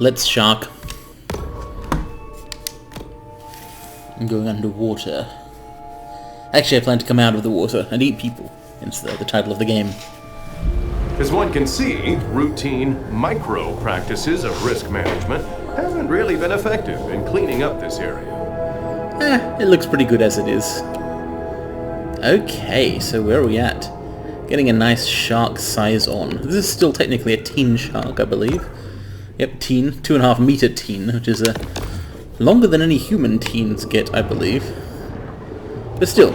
Let's shark. I'm going underwater. Actually, I plan to come out of the water and eat people. Hence the title of the game. As one can see, routine, micro practices of risk management haven't really been effective in cleaning up this area. It looks pretty good as it is. Okay, so where are we at? Getting a nice shark size on. This is still technically a teen shark, I believe. Yep, teen. 2.5 meter teen, which is longer than any human teens get, I believe. But still,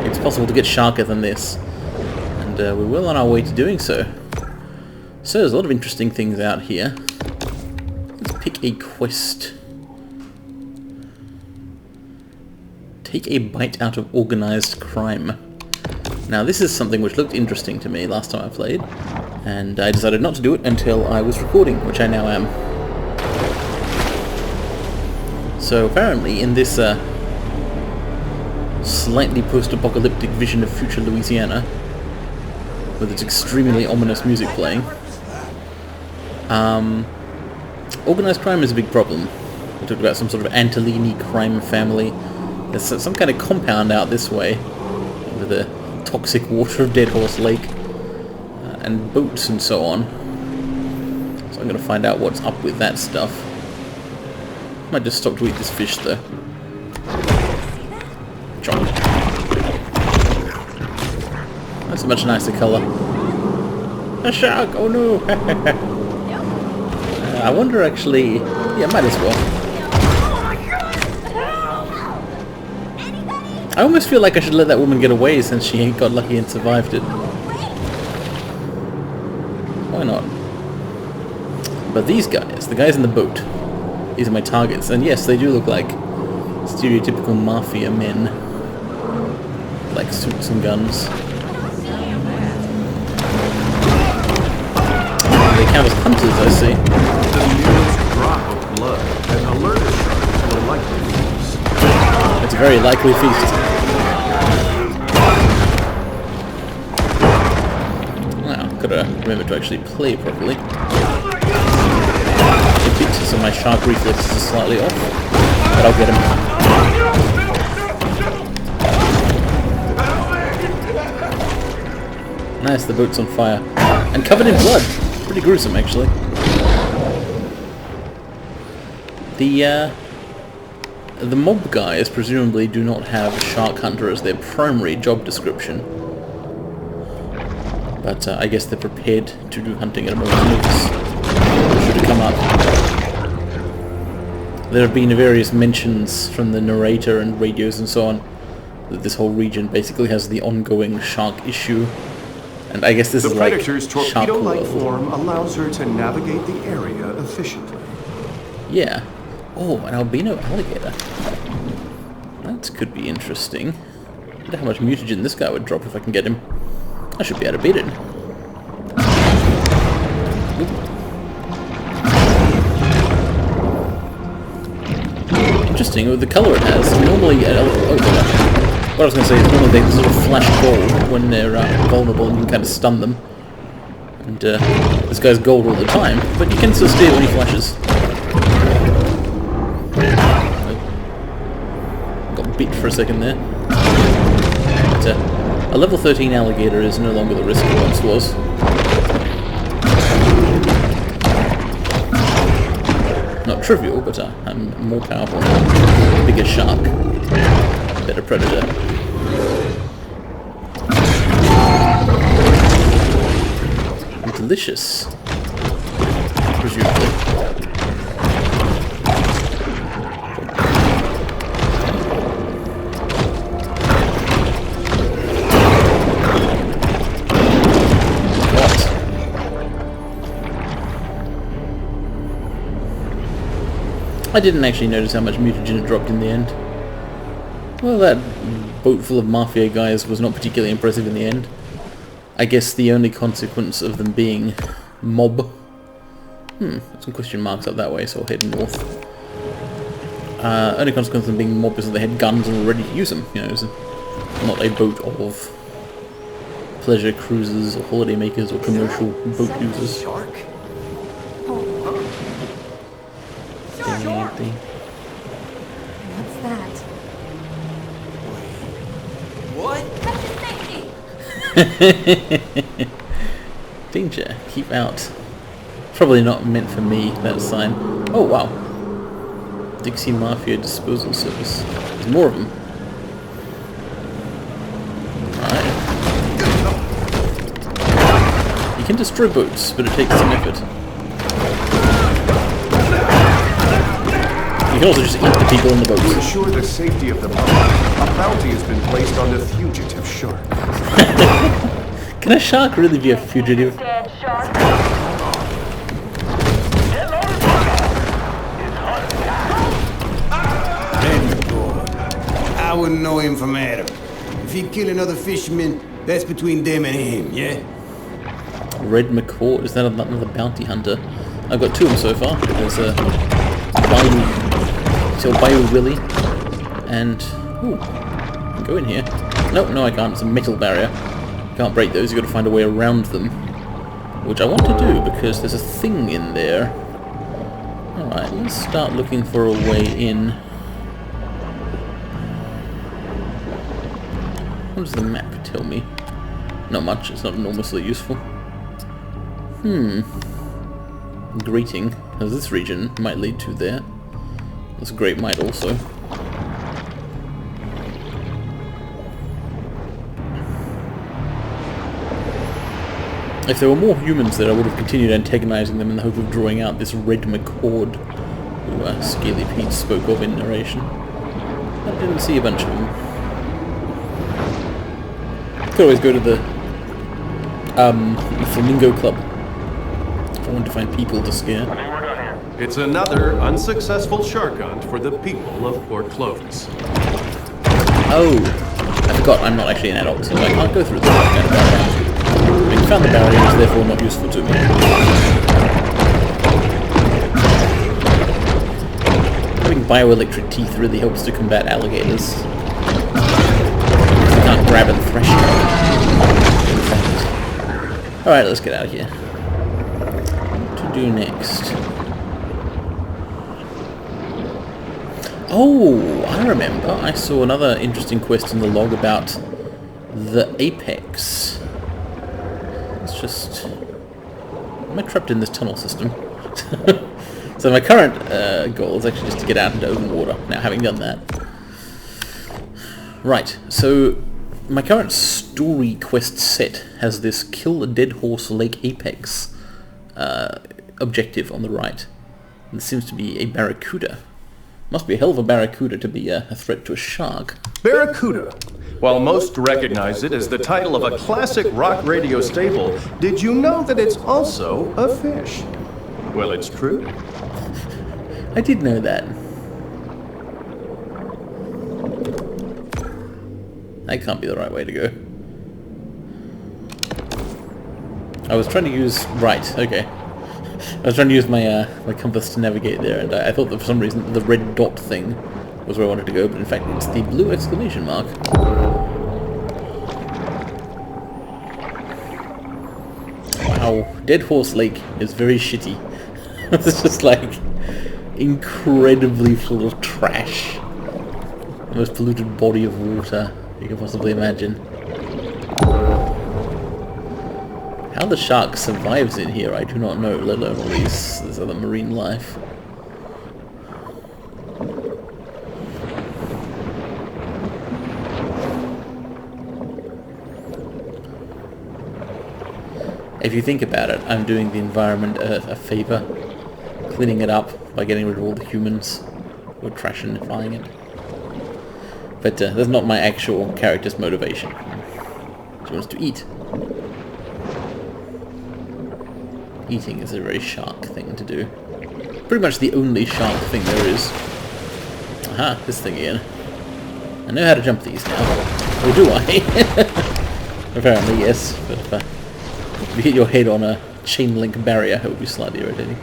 it's possible to get sharker than this. And we're well on our way to doing so. So there's a lot of interesting things out here. Let's pick a quest. Take a bite out of organized crime. Now this is something which looked interesting to me last time I played, and I decided not to do it until I was recording, which I now am. So apparently in this slightly post-apocalyptic vision of future Louisiana, with its extremely ominous music playing, organized crime is a big problem. We talked about some sort of Antolini crime family. There's some kind of compound out this way, with the toxic water of Dead Horse Lake, and boats and so on. So I'm going to find out what's up with that stuff. Might just stop to eat this fish though. Chomp. That's a much nicer colour. A shark! Oh no! I wonder actually... yeah, might as well. I almost feel like I should let that woman get away since she got lucky and survived it. Why not? But these guys, the guys in the boat, these are my targets. And yes, they do look like stereotypical mafia men. Like suits and guns. They count as hunters, I see. The merest drop of blood and alerted sharks will likely lose. It's a very likely feast. Now, gotta remember to actually play properly. The pictures of my shark reflexes are slightly off, but I'll get him. Nice, the boat's on fire. And covered in blood. Pretty gruesome, actually. The mob guys presumably do not have shark hunter as their primary job description. But I guess they're prepared to do hunting at a moment's notice. Should it come up. There have been various mentions from the narrator and radios and so on that this whole region basically has the ongoing shark issue. And I guess this is like Predator's Shark torpedo-like World. form allows her to navigate the area efficiently. Yeah. Oh, an albino alligator. That could be interesting. I wonder how much mutagen this guy would drop if I can get him. I should be able to beat it. Oop. Interesting with the colour it has. Normally, what I was going to say is normally they sort of flash gold when they're vulnerable and you can kind of stun them. And this guy's gold all the time, but you can still steal when he flashes. Got bit for a second there. But, a level 13 alligator is no longer the risk it once was. Not trivial, but I'm more powerful now. Bigger shark. Better predator. And delicious. Presumably. I didn't actually notice how much mutagen had dropped in the end. Well, that boat full of mafia guys was not particularly impressive in the end. I guess the only consequence of them being mob... some question marks up that way, so I'll head north. Only consequence of them being mob is that they had guns and were ready to use them. You know, it was not a boat of pleasure cruisers or holiday makers or commercial boat users. Shark? thing. What's that? What? Danger. Keep out. Probably not meant for me, that sign. Oh, wow. Dixie Mafia Disposal Service. There's more of them. Alright. You can destroy boats, but it takes some effort. You can also just eat the people in the To boats. ensure the safety of the boat, a bounty has been placed on the fugitive shark. Can a shark really be a fugitive? I wouldn't know him from Adam. If he kill another fisherman, that's between them and him, yeah? Red McCord, is that another bounty hunter? I've got two of them so far. There's a Bayou Willie, and ooh, I can go in here. No, I can't. It's a metal barrier. You can't break those. You've got to find a way around them, which I want to do because there's a thing in there. All right, let's start looking for a way in. What does the map tell me? Not much. It's not enormously useful. Greeting, as this region might lead to there. This great might also. If there were more humans there, I would have continued antagonizing them in the hope of drawing out this Red McCord, who Scaly Pete spoke of in narration. I didn't see a bunch of them. Could always go to the Flamingo Club if I want to find people to scare. It's another unsuccessful shark hunt for the people of Port Clovis. Oh, I forgot I'm not actually an adult, so I can't go through the kind of barrier. Having found the barrier is therefore not useful to me. Having bioelectric teeth really helps to combat alligators. You can't grab and thresh them. Alright, let's get out of here. What to do next? Oh, I remember. I saw another interesting quest in the log about the Apex. It's just... Am I trapped in this tunnel system? So my current goal is actually just to get out into open water. Now, having done that... Right, so my current story quest set has this Kill a Dead Horse Lake Apex objective on the right. And this seems to be a barracuda. Must be a hell of a barracuda to be a threat to a shark. Barracuda. While most recognize it as the title of a classic rock radio staple, did you know that it's also a fish? Well, it's true. I did know that. That can't be the right way to go. I was trying to use... Right, okay. I was trying to use my my compass to navigate there, and I thought that for some reason the red dot thing was where I wanted to go, but in fact it's the blue exclamation mark. Wow, Dead Horse Lake is very shitty. It's just like incredibly full of trash. The most polluted body of water you can possibly imagine. How the shark survives in here, I do not know, let alone all this other marine life. If you think about it, I'm doing the environment a favour, cleaning it up by getting rid of all the humans who are trashifying it. But that's not my actual character's motivation. She wants to eat. Eating is a very shark thing to do. Pretty much the only shark thing there is. Aha, this thing again. I know how to jump these now. Or do I? Apparently yes, but if you hit your head on a chain link barrier, it would be slightly irritating.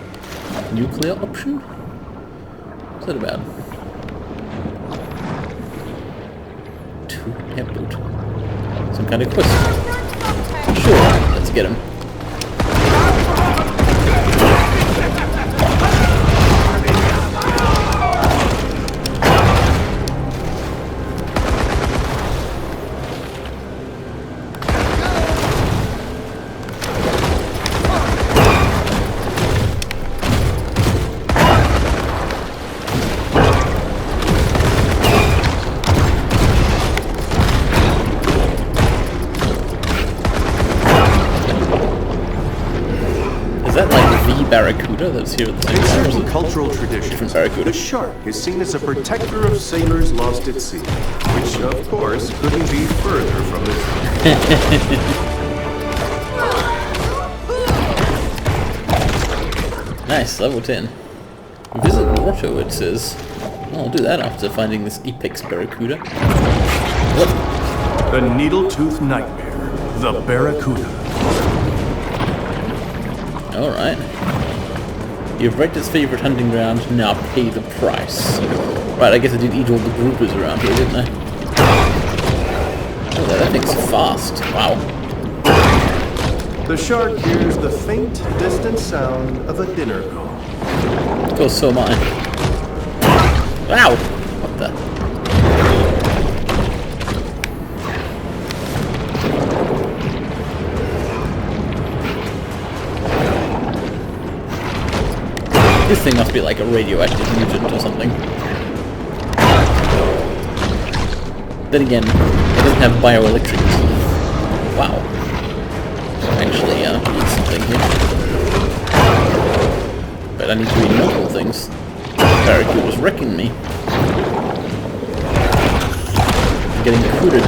Nuclear option? What's that about? Airboat. Some kind of quest. Sure, let's get him. barracuda that's here at the In same time. certain cultural traditions, barracuda. the shark is seen as a protector of sailors lost at sea, which, of course, couldn't be further from the truth. Nice, level 10. Visit Grotto, it says. Well, I'll do that after finding this apex barracuda. What? The needle-toothed nightmare, the barracuda. Alright. You've wrecked its favorite hunting ground, now pay the price. Right, I guess I did eat all the groupers around here, didn't I? Oh, that thing's fast. Wow. The shark hears the faint, distant sound of a dinner call. Of course, so am I. Wow! What the? This thing must be like a radioactive mutant or something. Then again, it doesn't have bioelectric teeth. Wow. Actually, need something here. But I need to read multiple things. Barracuda was wrecking me. I'm getting recruited.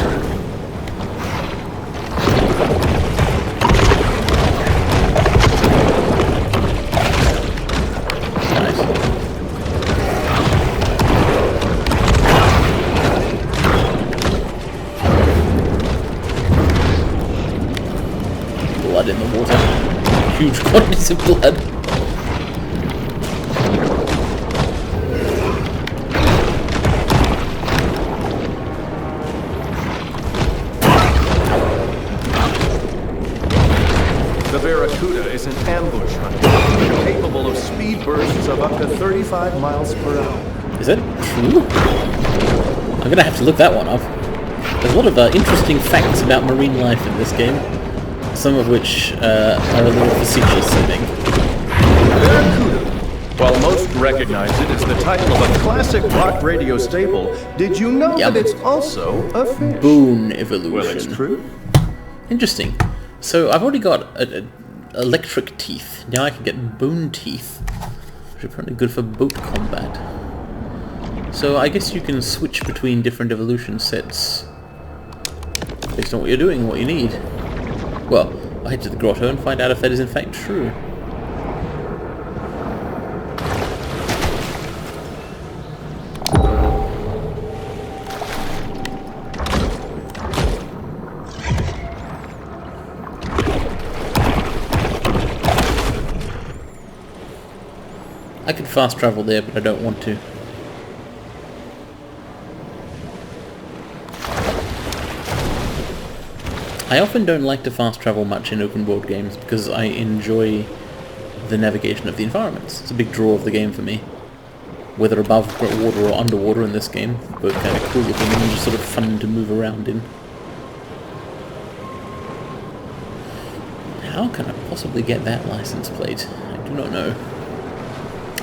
Nice. Blood in the water. Huge quantities of blood. The barracuda is an ambush hunter, capable of speed bursts of up to 35 miles per hour. Is that true? I'm gonna have to look that one up. There's a lot of interesting facts about marine life in this game. Some of which are a little facetious, I think. Barracuda. While most recognize it as the title of a classic rock radio staple, did you know Yep. that it's also a fish? Boon evolution. Well, it's true. Interesting. So I've already got electric teeth. Now I can get bone teeth, which are apparently good for boat combat. So I guess you can switch between different evolution sets based on what you're doing and what you need. Well, I'll head to the grotto and find out if that is in fact true. I could fast travel there, but I don't want to. I often don't like to fast travel much in open world games because I enjoy the navigation of the environments. It's a big draw of the game for me. Whether above water or underwater in this game, both kind of cool looking and just sort of fun to move around in. How can I possibly get that license plate? I do not know.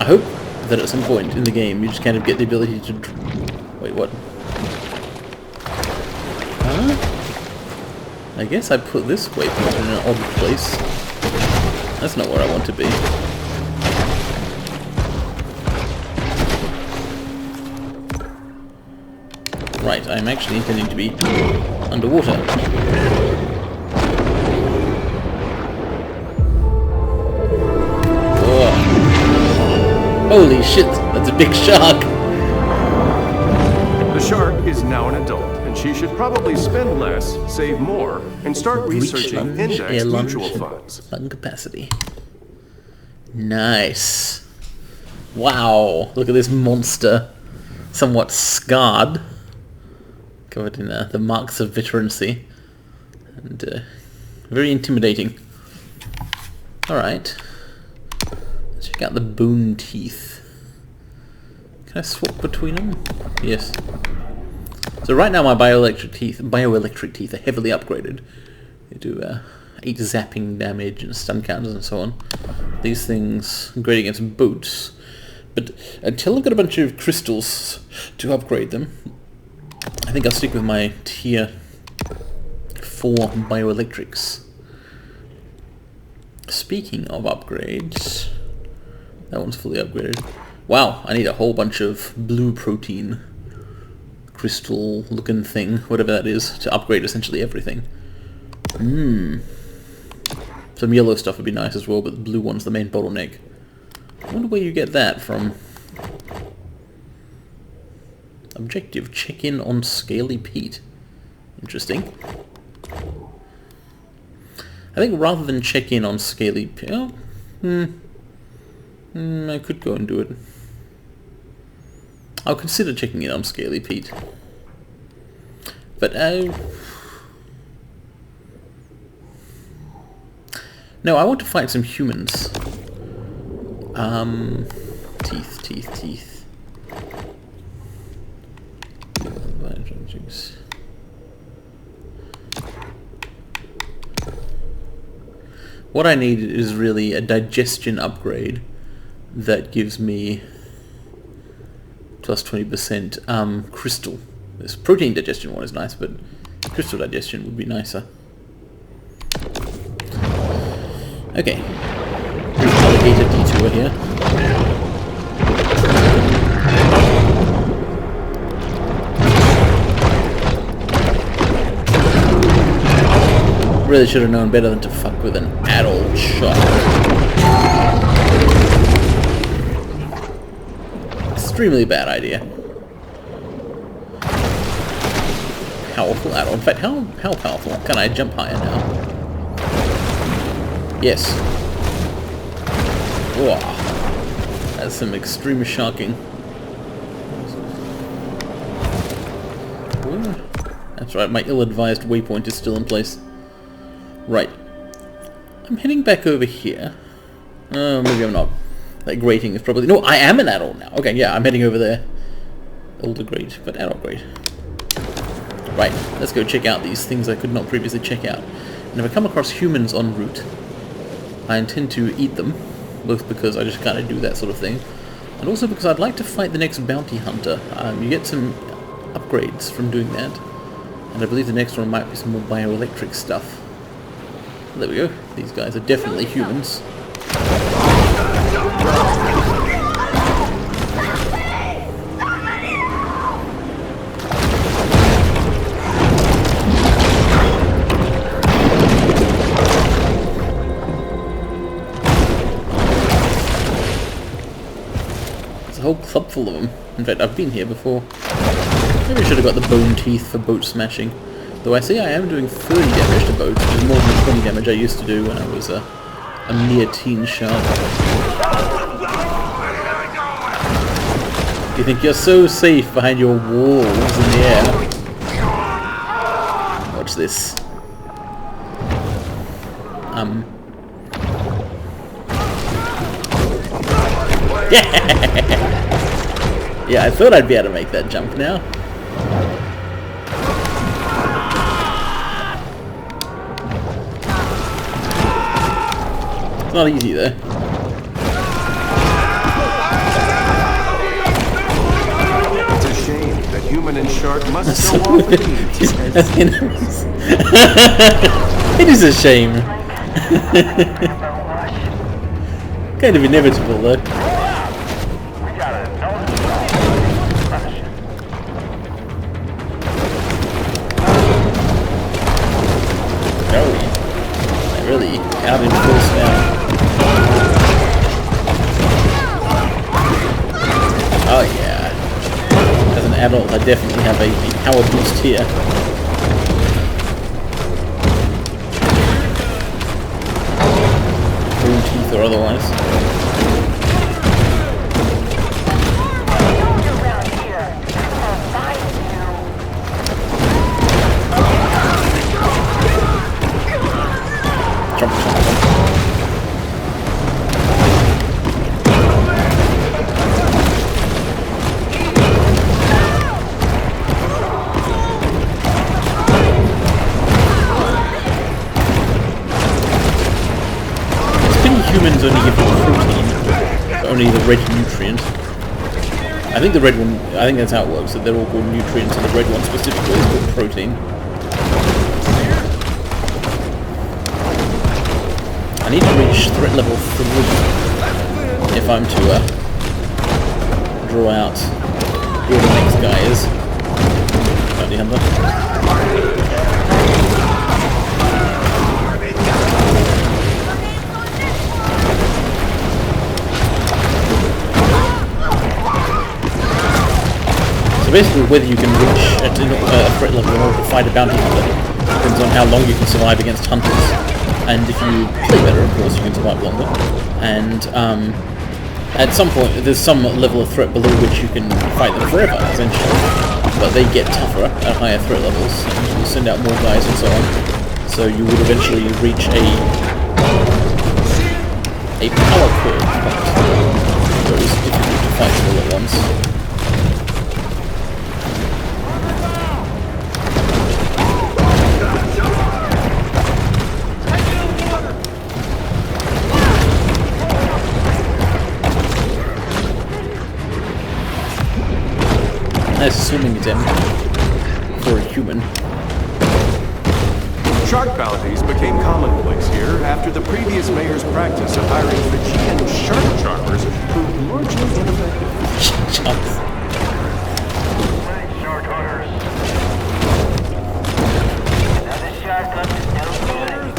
I hope that at some point in the game you just kind of get the ability to... Wait, what? Huh? I guess I put this waypoint in an odd place. That's not where I want to be. Right, I'm actually intending to be underwater. Holy shit, that's a big shark! The shark is now an adult, and she should probably spend less, save more, and start researching Breach lunge, index air lunge, mutual and funds. lung capacity. Nice. Wow, look at this monster. Somewhat scarred. Covered in the marks of veterancy. And very intimidating. Alright. Let's check out the boon teeth. Can I swap between them? Yes. So right now my bioelectric teeth are heavily upgraded. They do 8 zapping damage and stun counters and so on. These things great against boots. But until I've got a bunch of crystals to upgrade them, I think I'll stick with my tier 4 bioelectrics. Speaking of upgrades, That one's fully upgraded. Wow, I need a whole bunch of blue protein crystal looking thing, whatever that is, to upgrade essentially everything. Some yellow stuff would be nice as well, but the blue one's the main bottleneck. I wonder where you get that from. Objective, check in on Scaly Pete. Interesting. I think rather than check in on Scaly Pete... Oh, I could go and do it. I'll consider checking in on Scaly Pete. But, no, I want to fight some humans. Teeth. What I need is really a digestion upgrade that gives me plus 20% crystal. This protein digestion one is nice, but crystal digestion would be nicer. Okay. Alligator detour here. Really should have known better than to fuck with an adult shark. Extremely bad idea. Powerful adult. In fact, how powerful? Can I jump higher now? Yes. Wow. That's some extreme sharking. Ooh. That's right, my ill-advised waypoint is still in place. Right. I'm heading back over here. Maybe I'm not. That grating is probably... No, I am an adult now. Okay, yeah, I'm heading over there. Older grade, but adult grade. Right, let's go check out these things I could not previously check out. And if I come across humans en route, I intend to eat them. Both because I just kind of do that sort of thing, and also because I'd like to fight the next bounty hunter. You get some upgrades from doing that. And I believe the next one might be some more bioelectric stuff. There we go. These guys are definitely humans. There's a whole club full of them. In fact, I've been here before. Maybe I should have got the bone teeth for boat smashing. Though I see I am doing 30 damage to boats, which is more than the 20 damage I used to do when I was a mere teen shark. You think you're so safe behind your walls in the air. Watch this. Yeah, I thought I'd be able to make that jump now. It's not easy though. It's a shame that human and shark must go off at each. It is a shame. Kind of inevitable though. Really out in force now. Oh yeah. As an adult I definitely have a power boost here. Bone teeth or otherwise. Jump. Humans only give you protein, but only the red nutrient. I think the red one, I think that's how it works, that they're all called nutrients, and the red one specifically is called protein. I need to reach threat level 3. if I'm to draw out who the next guy is. Bounty hunter. So basically, whether you can reach a threat level in order to fight a bounty hunter depends on how long you can survive against hunters. And if you play better, of course, you can survive longer. And at some point, there's some level of threat below which you can fight them forever, essentially. But they get tougher at higher threat levels, and you send out more guys and so on. So you would eventually reach a power curve point, where it is difficult to fight them all at once. Nice swimming attempt for a human. Shark bounties became commonplace here after the previous mayor's practice of hiring Fijian shark charmers proved largely ineffective. Sharks. Shark hunters. Another shotgun is no good.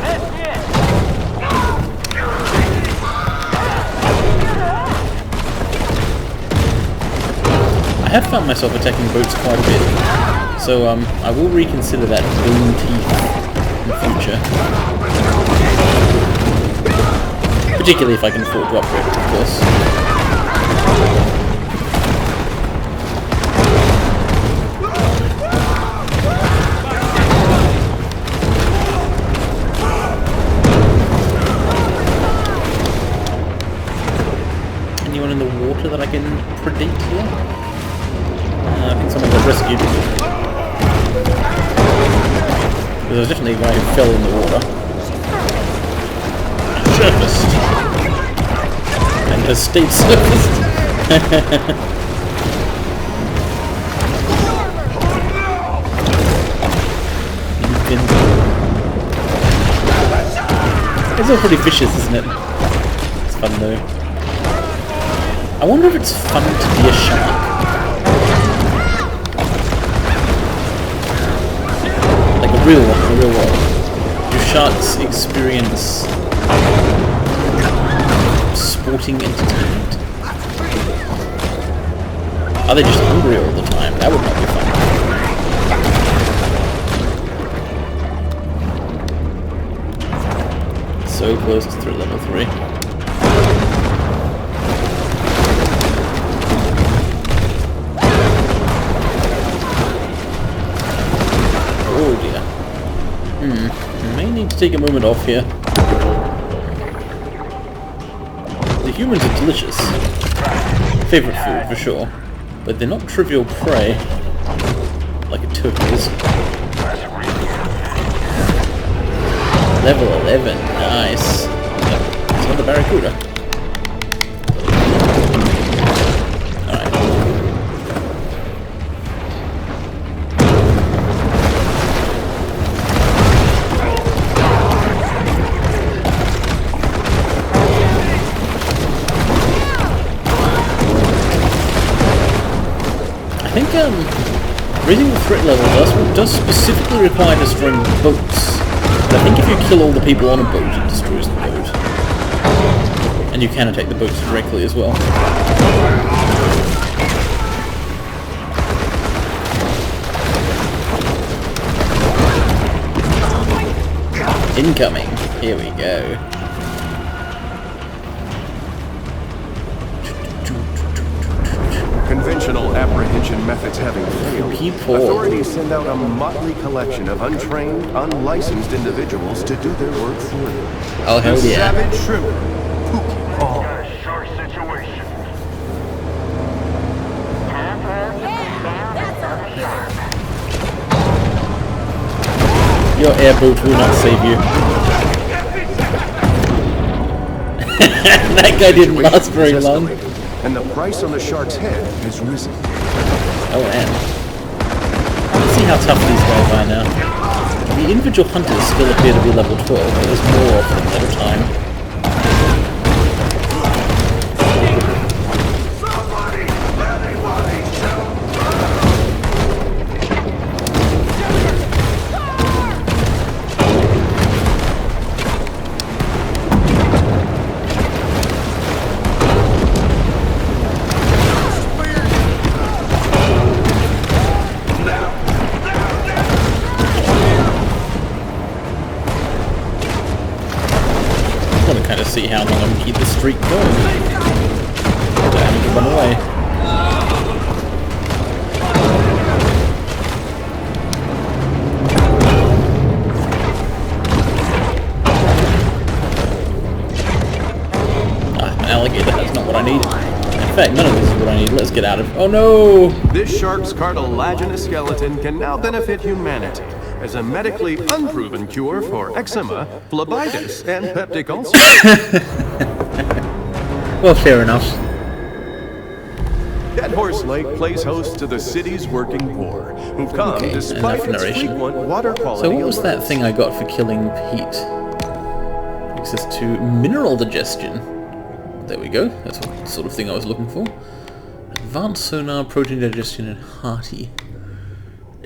That's it. I have found myself attacking boats quite a bit, so I will reconsider that boom teeth in the future. Particularly if I can afford to upgrade it, of course. Anyone in the water that I can predict here? I think someone got rescued. There was definitely a guy who fell in the water. Surfaced. And has stayed surfaced. It's all pretty vicious, isn't it? It's fun though. I wonder if it's fun to be a shark. Like a real one, a real world. Do sharks experience sporting entertainment? Are they just hungry all the time? That would not be fun. So close to through level 3. Oh dear. May need to take a moment off here. The humans are delicious. Favorite food, for sure. But they're not trivial prey. Like a turkey is. Level 11. Nice. Yep. It's another barracuda. Alright. I think raising the threat level does specifically require destroying boats. But I think if you kill all the people on a boat, it destroys the boat. And you can attack the boats directly as well. Incoming. Here we go. Conventional apprehension methods having failed, People. authorities send out a motley collection of untrained, unlicensed individuals to do their work for them. Oh, hell The yeah. savage shrimper, Pookie Paul. Got a shark situation. Your airboat will not save you. That guy didn't last very long. And the price on the shark's head has risen. Oh man. Let's see how tough these guys are now. The individual hunters still appear to be level 12, but there's more of them at a time. streak going. Damn, to run away. An alligator, that's not what I need. In fact, none of this is what I need. Let's get out of... Oh no! This shark's cartilaginous skeleton can now benefit humanity as a medically unproven cure for eczema, phlebitis, and peptic ulcers. Well, fair enough. Dead Horse Lake plays host to the city's working poor, who've come Okay, despite enough its narration. frequent water quality So what was that alerts. thing I got for killing Pete? Access to mineral digestion. There we go. That's the sort of thing I was looking for. Advanced sonar, protein digestion, and hearty.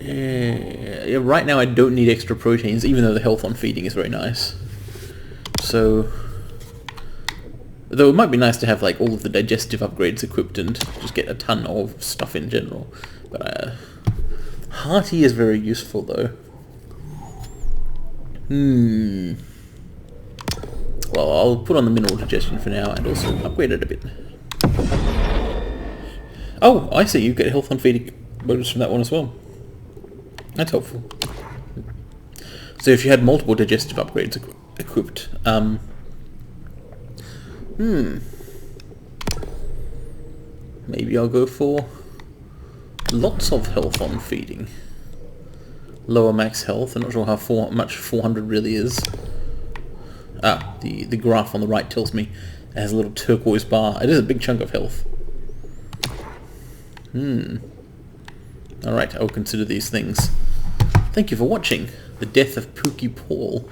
Yeah, right now I don't need extra proteins, even though the health on feeding is very nice. So, though it might be nice to have like all of the digestive upgrades equipped and just get a ton of stuff in general. But hearty is very useful though. Well, I'll put on the mineral digestion for now and also upgrade it a bit. Oh, I see, you get health on feeding bonus from that one as well. That's helpful. So if you had multiple digestive upgrades equipped, maybe I'll go for lots of health on feeding. Lower max health, I'm not sure how much 400 really is. Ah, the graph on the right tells me it has a little turquoise bar. It is a big chunk of health. Alright, I will consider these things. Thank you for watching The Death of Pookie Paul.